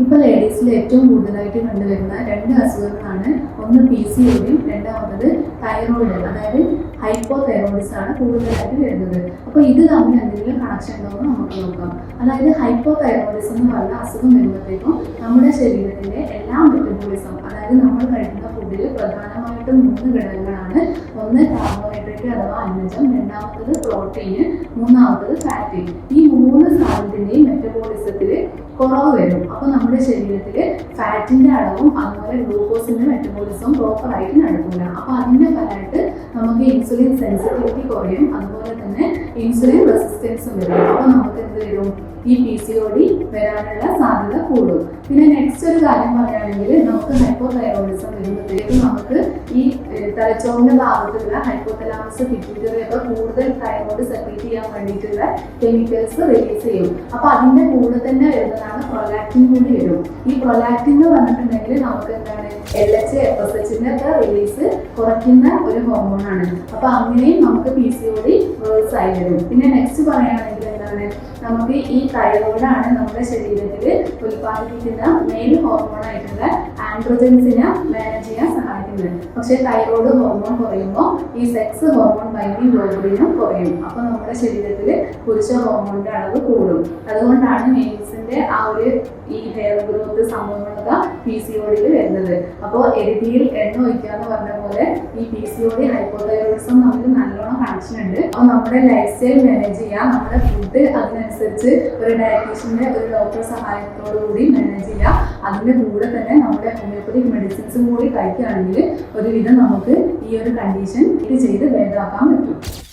ഇപ്പോൾ ലേഡീസിൽ ഏറ്റവും കൂടുതലായിട്ട് കണ്ടുവരുന്ന രണ്ട് അസുഖങ്ങളാണ്. ഒന്ന് PCOD, രണ്ടാമത് തൈറോയിഡ്, അതായത് ഹൈപ്പോതൈറോയിഡിസം ആണ് കൂടുതലായിട്ട് വരുന്നത്. അപ്പോൾ ഇത് തമ്മിൽ എന്തെങ്കിലും കണക്ഷൻ ഉണ്ടോ എന്ന് നമുക്ക് നോക്കാം. അതായത് ഹൈപ്പോതൈറോയിഡിസം എന്ന് പറഞ്ഞ അസുഖം വരുമ്പോഴത്തേക്കും നമ്മുടെ ശരീരത്തിൻ്റെ എല്ലാ മെറ്റബോളിസം, അതായത് നമ്മൾ കഴിക്കുന്ന ഫുഡിൽ പ്രധാനമായിട്ടും 3 ഘടകങ്ങളാണ്. ഒന്ന് കാർബോഹൈഡ്രേറ്റ് അഥവാ അന്നജം, രണ്ടാമത്തത് പ്രോട്ടീന്, മൂന്നാമത്തത് ഫാറ്റ്. ഈ 3 സാധനത്തിൻ്റെയും മെറ്റബോളിസത്തിൽ കുറവ് വരും. അപ്പോൾ നമ്മുടെ ശരീരത്തിൽ ഫാറ്റിൻ്റെ അളവും അതുപോലെ ഗ്ലൂക്കോസിൻ്റെ മെറ്റബോളിസവും പ്രോപ്പറായിട്ട് നടക്കില്ല. അപ്പോൾ അതിൻ്റെ ഫലമായിട്ട് നമുക്ക് ഇൻസുലിൻ സെൻസിറ്റിവിറ്റി കുറയും, അതുപോലെ തന്നെ ഇൻസുലിൻ റെസിസ്റ്റൻസും വരും. അപ്പോൾ നമുക്ക് എന്ത് വരും? ഈ PCOD വരാനുള്ള സാധ്യത കൂടും. പിന്നെ നെക്സ്റ്റ് ഒരു കാര്യം പറയുകയാണെങ്കിൽ നമുക്ക് ഹൈപ്പോതൈറോയിഡിസം വരുമ്പോഴത്തേക്കും നമുക്ക് ഈ തലച്ചോറിൻ്റെ ഭാഗത്തുള്ള ഹൈപ്പോതലാമസ് പിറ്റ്യൂട്ടറി ഒക്കെ കൂടുതൽ തൈറോയിഡ് സെക്രീറ്റ് ചെയ്യാൻ വേണ്ടിയിട്ടുള്ള കെമിക്കൽസ് റിലീസ് ചെയ്യും. അപ്പോൾ അതിൻ്റെ കൂടെ തന്നെ വരുന്നതാണ് പ്രൊലാക്റ്റിൻ കൂടി വരും. ഈ പ്രൊലാക്റ്റിൻ എന്ന് പറഞ്ഞിട്ടുണ്ടെങ്കിൽ നമുക്ക് എന്താണ് LH, FSH ഒക്കെ റിലീസ് കുറയ്ക്കുന്ന ഒരു ഹോർമോണാണ്. അപ്പോൾ അങ്ങനെയും നമുക്ക് PCOD വേഴ്സ് ആയി വരും. പിന്നെ നെക്സ്റ്റ് പറയുകയാണെങ്കിൽ എന്താണ്, നമുക്ക് ഈ തൈറോയിഡാണ് നമ്മുടെ ശരീരത്തിൽ ഉൽപ്പാദിപ്പിക്കുന്ന മെയിൻ ഹോർമോണായിട്ടുള്ള ആൻഡ്രോജൻസിനെ മാനേജ് ചെയ്യാൻ സഹായിക്കുന്നത്. പക്ഷേ തൈറോയിഡ് ഹോർമോൺ കുറയുമ്പോൾ ഈ സെക്സ് ഹോർമോൺ ബൈൻഡിങ് ഗ്ലോബുലിനും കുറയും. അപ്പോൾ നമ്മുടെ ശരീരത്തിൽ പുരുഷ ഹോർമോണിൻ്റെ അളവ് കൂടും. അതുകൊണ്ടാണ് മെയിൽസിൻ്റെ ആ ഒരു ഈ ഹെയർ ഗ്രോത്ത് സംഭവങ്ങളൊക്കെ PCODയിൽ വരുന്നത്. അപ്പോൾ എരുതിയിൽ എണ്ണ ഒഴിക്കുക എന്ന് പറഞ്ഞ പോലെ ഈ PCOD ഹൈപ്പോതൈറോയിഡിസം നമുക്ക് നല്ലോണം കണക്ഷൻ ഉണ്ട്. അപ്പോൾ നമ്മുടെ ലൈഫ് സ്റ്റൈൽ മാനേജ് ചെയ്യുക, നമ്മുടെ ഫുഡ് അതിനനുസരിച്ച് ഒരു ഡയറ്റീഷ്യൻ്റെ ഒരു ഡോക്ടർ സഹായത്തോടു കൂടി മാനേജ് ചെയ്യുക. അതിൻ്റെ കൂടെ തന്നെ നമ്മുടെ ഹോമിയോപ്പതിക് മെഡിസിൻസും കൂടി കഴിക്കുകയാണെങ്കിൽ ഒരുവിധം നമുക്ക് ഈ ഒരു കണ്ടീഷൻ ഇത് ചെയ്ത് ഭേദമാക്കാൻ പറ്റും.